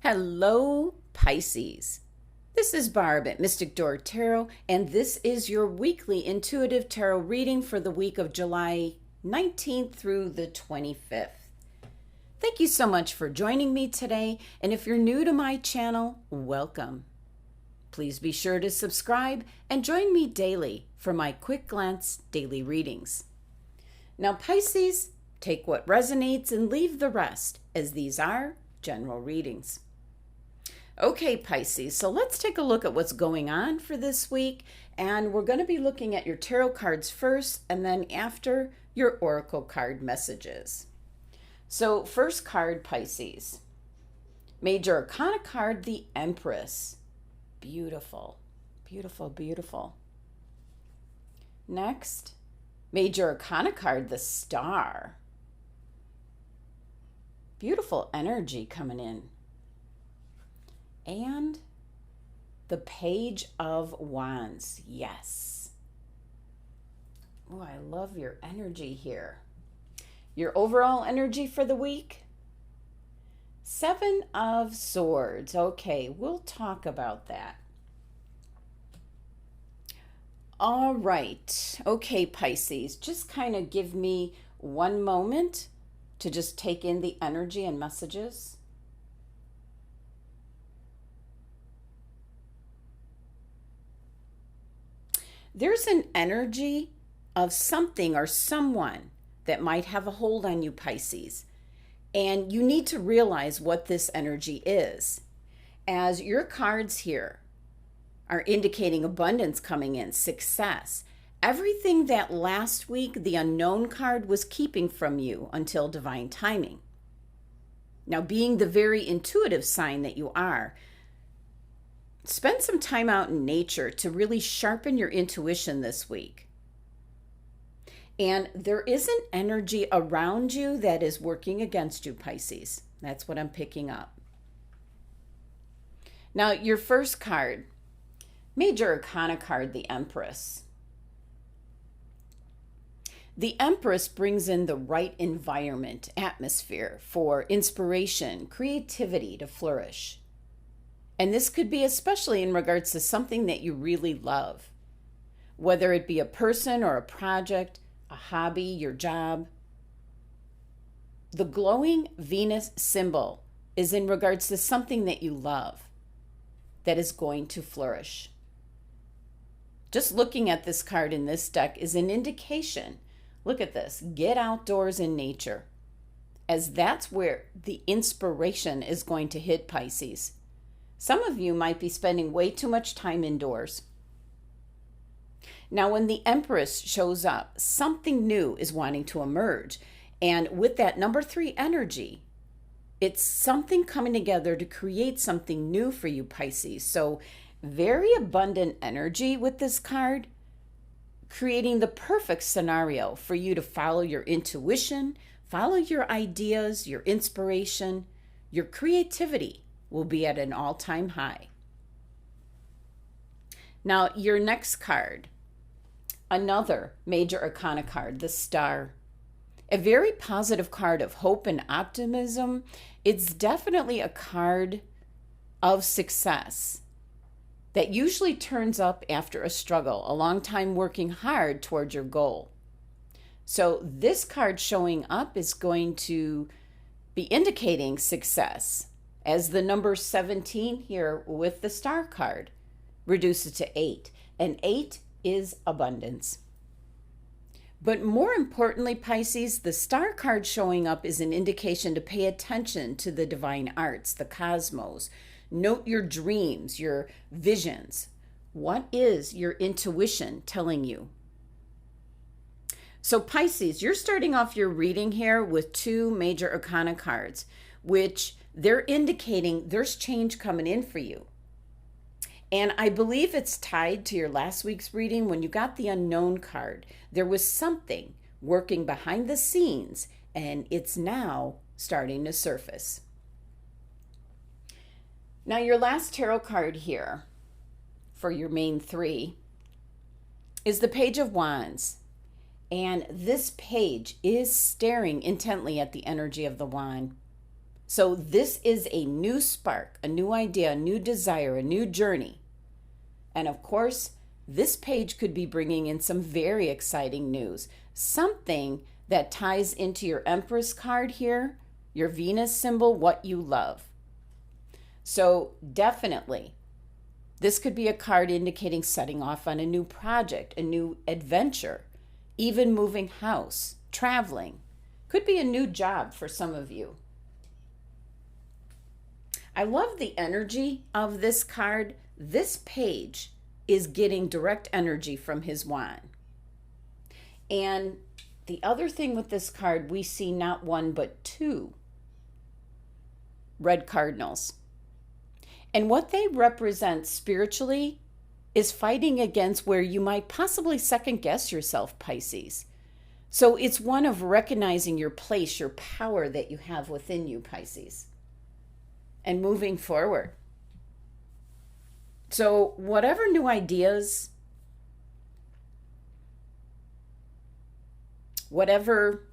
Hello, Pisces. This is Barb at Mystic Door Tarot, and this is your weekly intuitive tarot reading for the week of July 19th through the 25th. Thank you so much for joining me today, and if you're new to my channel, welcome. Please be sure to subscribe and join me daily for my quick glance daily readings. Now, Pisces, take what resonates and leave the rest, as these are general readings. Okay, Pisces, so let's take a look at what's going on for this week, and we're going to be looking at your tarot cards first, and then after, your oracle card messages. So, first card, Pisces. Major Arcana card, the Empress. Beautiful, beautiful, beautiful. Next, Major Arcana card, the Star. Beautiful energy coming in. And the Page of Wands. Yes. Oh, I love your energy here. Your overall energy for the week? Seven of Swords. Okay, we'll talk about that. All right. Okay, Pisces, just kind of give me one moment to just take in the energy and messages. There's an energy of something or someone that might have a hold on you, Pisces. And you need to realize what this energy is. As your cards here are indicating abundance coming in, success, everything that last week the unknown card was keeping from you until divine timing. Now, being the very intuitive sign that you are, spend some time out in nature to really sharpen your intuition this week. And there is an energy around you that is working against you, Pisces. That's what I'm picking up. Now, your first card, Major Arcana card, the Empress. The Empress brings in the right environment, atmosphere for inspiration, creativity to flourish. And this could be especially in regards to something that you really love, whether it be a person or a project, a hobby, your job. The glowing Venus symbol is in regards to something that you love that is going to flourish. Just looking at this card in this deck is an indication. Look at this. Get outdoors in nature, as that's where the inspiration is going to hit, Pisces. Some of you might be spending way too much time indoors. Now, when the Empress shows up, something new is wanting to emerge. And with that number 3 energy, it's something coming together to create something new for you, Pisces. So very abundant energy with this card, creating the perfect scenario for you to follow your intuition, follow your ideas, your inspiration, your creativity will be at an all-time high. Now, your next card, another Major Arcana card, the Star. A very positive card of hope and optimism. It's definitely a card of success that usually turns up after a struggle, a long time working hard towards your goal. So this card showing up is going to be indicating success, as the number 17 here with the Star card reduces to 8. And 8 is abundance. But more importantly, Pisces, the Star card showing up is an indication to pay attention to the divine arts, the cosmos. Note your dreams, your visions. What is your intuition telling you? So Pisces, you're starting off your reading here with 2 Major Arcana cards, which they're indicating there's change coming in for you. And I believe it's tied to your last week's reading when you got the unknown card. There was something working behind the scenes, and it's now starting to surface. Now, your last tarot card here for your main 3 is the Page of Wands. And this page is staring intently at the energy of the wand. So this is a new spark, a new idea, a new desire, a new journey. And of course, this page could be bringing in some very exciting news. Something that ties into your Empress card here, your Venus symbol, what you love. So definitely, this could be a card indicating setting off on a new project, a new adventure, even moving house, traveling. Could be a new job for some of you. I love the energy of this card. This page is getting direct energy from his wand. And the other thing with this card, we see not one but two red cardinals. And what they represent spiritually is fighting against where you might possibly second guess yourself, Pisces. So it's one of recognizing your place, your power that you have within you, Pisces, and moving forward. So whatever new ideas, whatever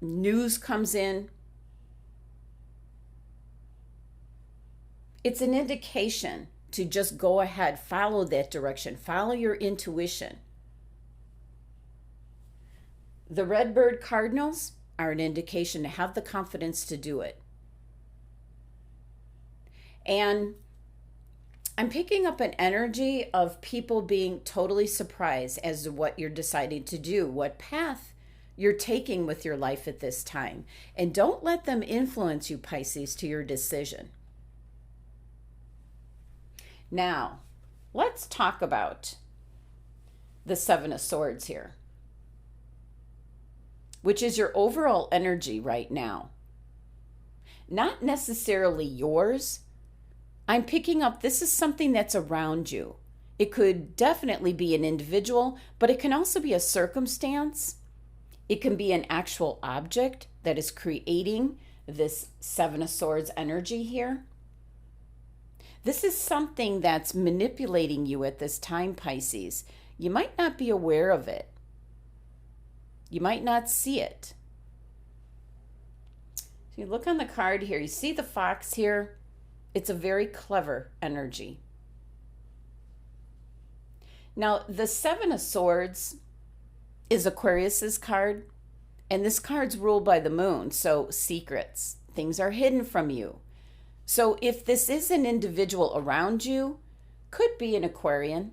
news comes in, it's an indication to just go ahead, follow that direction, follow your intuition. The Redbird Cardinals are an indication to have the confidence to do it. And I'm picking up an energy of people being totally surprised as to what you're deciding to do, what path you're taking with your life at this time. And don't let them influence you, Pisces, to your decision. Now, let's talk about the Seven of Swords here, which is your overall energy right now. Not necessarily yours. I'm picking up this is something that's around you. It could definitely be an individual, but it can also be a circumstance. It can be an actual object that is creating this Seven of Swords energy here. This is something that's manipulating you at this time, Pisces. You might not be aware of it. You might not see it. So you look on the card here, you see the fox here. It's a very clever energy. Now, the Seven of Swords is Aquarius's card, and this card's ruled by the moon, so secrets, things are hidden from you. So if this is an individual around you, could be an Aquarian,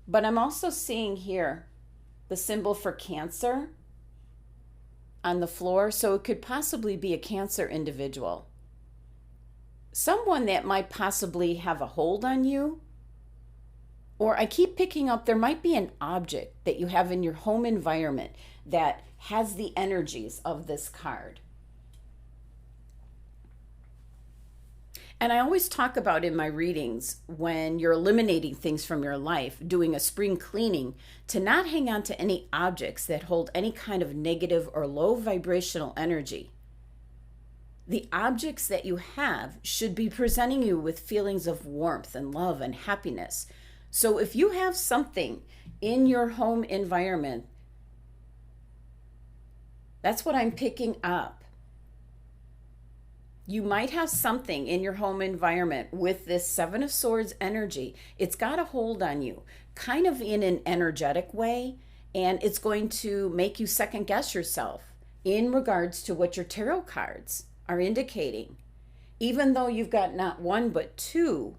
but I'm also seeing here the symbol for Cancer on the floor, so it could possibly be a Cancer individual. Someone that might possibly have a hold on you. Or I keep picking up there might be an object that you have in your home environment that has the energies of this card. And I always talk about in my readings when you're eliminating things from your life, doing a spring cleaning, to not hang on to any objects that hold any kind of negative or low vibrational energy. The objects that you have should be presenting you with feelings of warmth and love and happiness. So if you have something in your home environment, that's what I'm picking up. You might have something in your home environment with this Seven of Swords energy. It's got a hold on you, kind of in an energetic way, and it's going to make you second guess yourself in regards to what your tarot cards are indicating. Even though you've got not one but two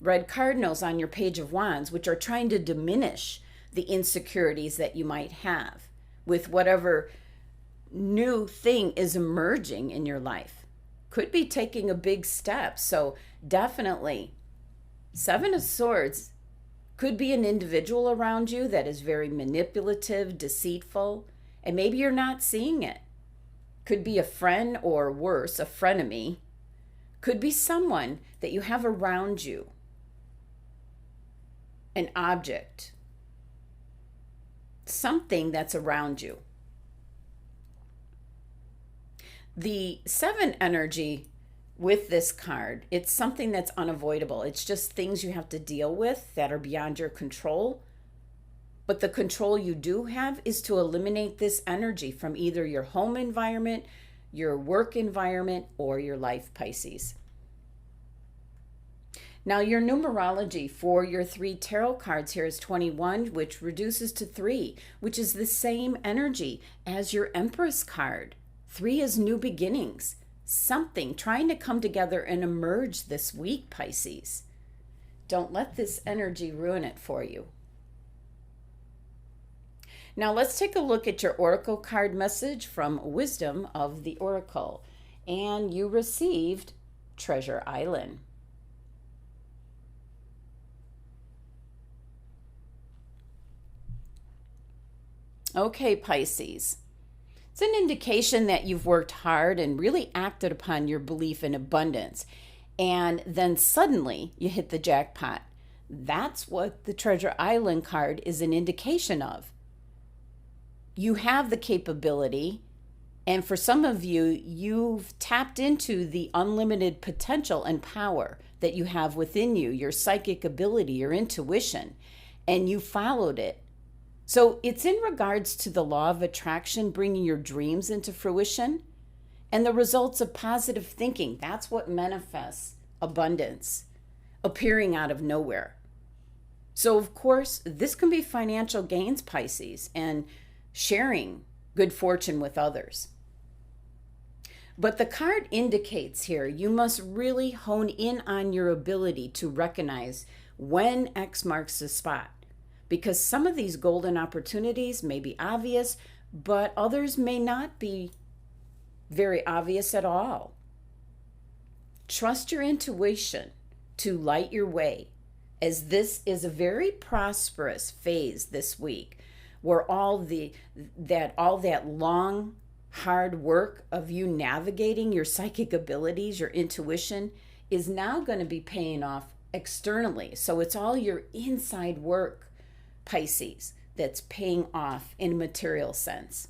red cardinals on your Page of Wands, which are trying to diminish the insecurities that you might have with whatever new thing is emerging in your life. Could be taking a big step. So definitely, Seven of Swords could be an individual around you that is very manipulative, deceitful, and maybe you're not seeing it. Could be a friend, or worse, a frenemy. Could be someone that you have around you. An object. Something that's around you. The Seven energy with this card, it's something that's unavoidable. It's just things you have to deal with that are beyond your control. But the control you do have is to eliminate this energy from either your home environment, your work environment, or your life, Pisces. Now, your numerology for your 3 tarot cards here is 21, which reduces to 3, which is the same energy as your Empress card. 3 is new beginnings, something trying to come together and emerge this week, Pisces. Don't let this energy ruin it for you. Now, let's take a look at your Oracle card message from Wisdom of the Oracle. And you received Treasure Island. Okay, Pisces. It's an indication that you've worked hard and really acted upon your belief in abundance. And then suddenly you hit the jackpot. That's what the Treasure Island card is an indication of. You have the capability, and for some of you, you've tapped into the unlimited potential and power that you have within you, your psychic ability, your intuition, and you followed it. So it's in regards to the law of attraction, bringing your dreams into fruition and the results of positive thinking. That's what manifests abundance, appearing out of nowhere. So, of course, this can be financial gains, Pisces, and sharing good fortune with others. But the card indicates here you must really hone in on your ability to recognize when X marks the spot. Because some of these golden opportunities may be obvious, but others may not be very obvious at all. Trust your intuition to light your way, as this is a very prosperous phase this week, where all that long, hard work of you navigating your psychic abilities, your intuition, is now going to be paying off externally. So it's all your inside work, Pisces, that's paying off in a material sense.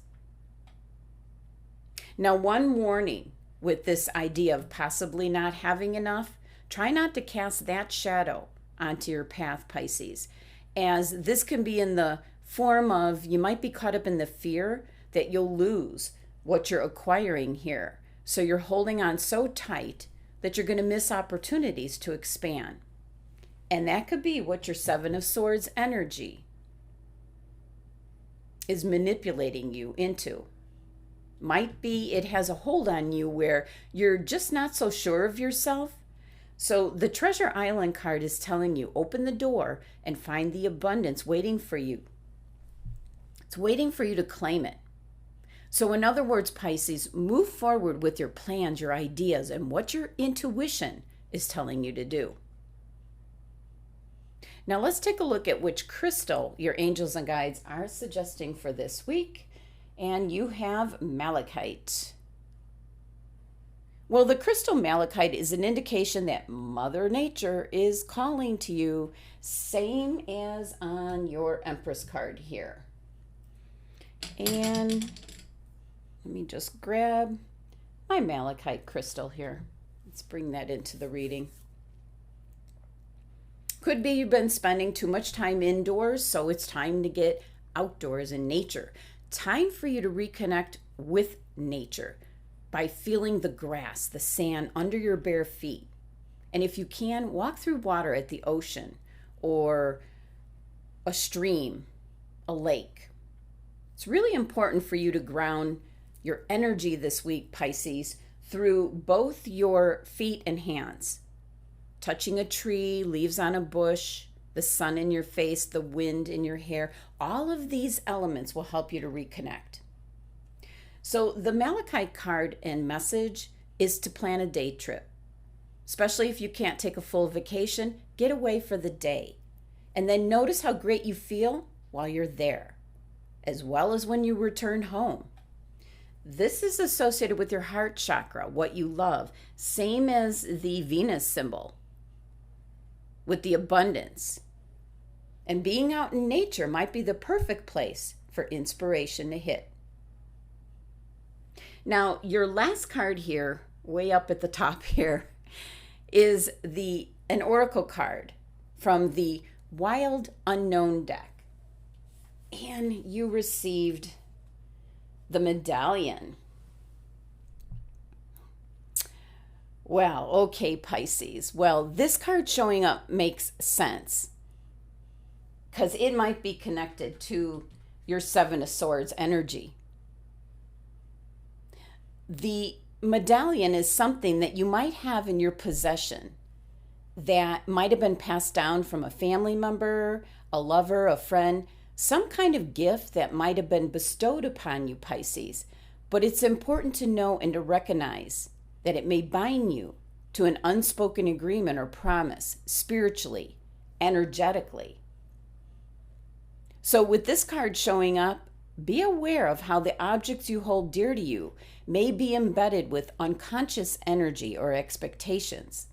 Now, one warning with this idea of possibly not having enough, try not to cast that shadow onto your path, Pisces, as this can be in the form of you might be caught up in the fear that you'll lose what you're acquiring here. So you're holding on so tight that you're going to miss opportunities to expand. And that could be what your 7 of Swords energy is manipulating you into. Might be it has a hold on you where you're just not so sure of yourself. So the Treasure Island card is telling you, open the door and find the abundance waiting for you. It's waiting for you to claim it. So in other words, Pisces, move forward with your plans, your ideas, and what your intuition is telling you to do. Now let's take a look at which crystal your angels and guides are suggesting for this week. And you have malachite. Well, the crystal malachite is an indication that Mother Nature is calling to you, same as on your Empress card here. And let me just grab my malachite crystal here. Let's bring that into the reading. Could be you've been spending too much time indoors, so it's time to get outdoors in nature. Time for you to reconnect with nature by feeling the grass, the sand under your bare feet. And if you can, walk through water at the ocean or a stream, a lake. It's really important for you to ground your energy this week, Pisces, through both your feet and hands. Touching a tree, leaves on a bush, the sun in your face, the wind in your hair, all of these elements will help you to reconnect. So the malachite card and message is to plan a day trip. Especially if you can't take a full vacation, get away for the day. And then notice how great you feel while you're there, as well as when you return home. This is associated with your heart chakra, what you love, same as the Venus symbol, with the abundance. And being out in nature might be the perfect place for inspiration to hit. Now, your last card here, way up at the top here, is an oracle card from the Wild Unknown deck. and you received the medallion. Well, okay, Pisces. Well, this card showing up makes sense because it might be connected to your Seven of Swords energy. The medallion is something that you might have in your possession that might have been passed down from a family member, a lover, a friend, some kind of gift that might have been bestowed upon you, Pisces. But it's important to know and to recognize that it may bind you to an unspoken agreement or promise spiritually, energetically. So with this card showing up, be aware of how the objects you hold dear to you may be embedded with unconscious energy or expectations.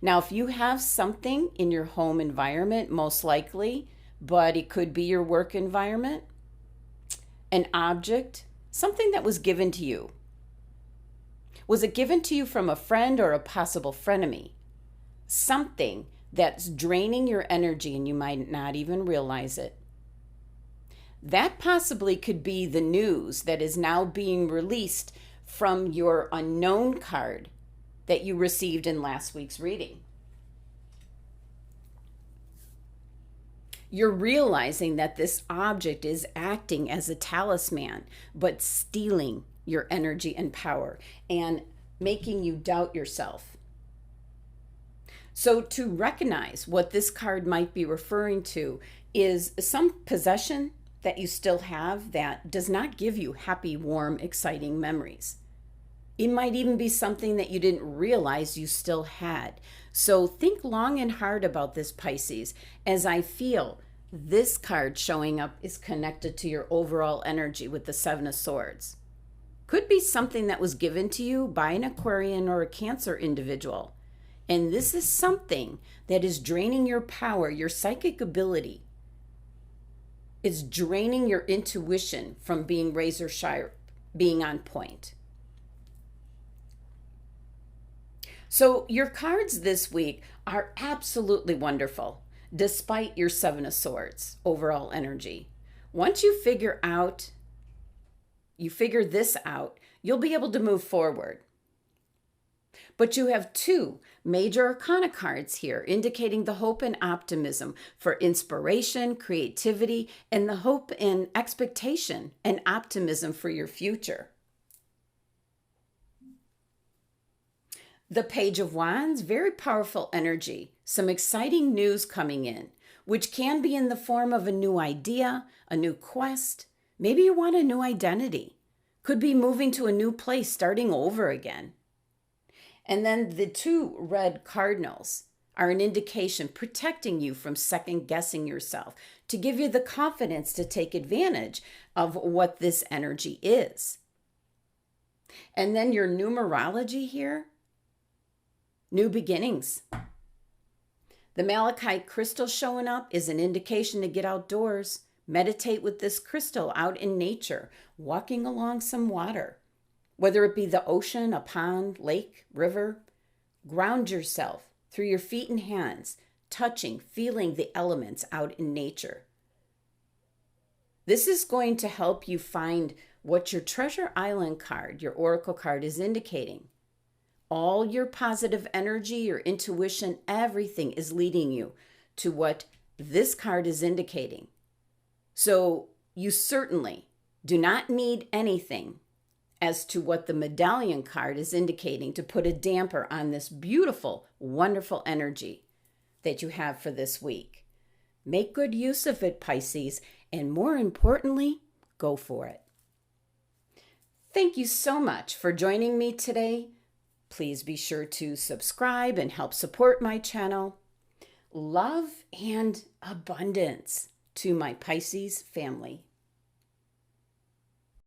Now, if you have something in your home environment, most likely, but it could be your work environment, an object, something that was given to you. Was it given to you from a friend or a possible frenemy? Something that's draining your energy and you might not even realize it. That possibly could be the news that is now being released from your unknown card that you received in last week's reading. You're realizing that this object is acting as a talisman, but stealing your energy and power and making you doubt yourself. So to recognize what this card might be referring to is some possession that you still have that does not give you happy, warm, exciting memories. It might even be something that you didn't realize you still had. So think long and hard about this, Pisces, as I feel this card showing up is connected to your overall energy with the Seven of Swords. Could be something that was given to you by an Aquarian or a Cancer individual. And this is something that is draining your power, your psychic ability. It's draining your intuition from being razor sharp, being on point. So your cards this week are absolutely wonderful, despite your Seven of Swords overall energy. Once you figure this out, you'll be able to move forward. But you have two major arcana cards here indicating the hope and optimism for inspiration, creativity, and the hope and expectation and optimism for your future. The Page of Wands, very powerful energy, some exciting news coming in, which can be in the form of a new idea, a new quest. Maybe you want a new identity. Could be moving to a new place, starting over again. And then the two red cardinals are an indication protecting you from second guessing yourself, to give you the confidence to take advantage of what this energy is. And then your numerology here, new beginnings. The malachite crystal showing up is an indication to get outdoors. Meditate with this crystal out in nature, walking along some water. Whether it be the ocean, a pond, lake, river, ground yourself through your feet and hands, touching, feeling the elements out in nature. This is going to help you find what your Treasure Island card, your Oracle card, is indicating. All your positive energy, your intuition, everything is leading you to what this card is indicating. So you certainly do not need anything as to what the medallion card is indicating to put a damper on this beautiful, wonderful energy that you have for this week. Make good use of it, Pisces, and more importantly, go for it. Thank you so much for joining me today. Please be sure to subscribe and help support my channel. Love and abundance to my Pisces family.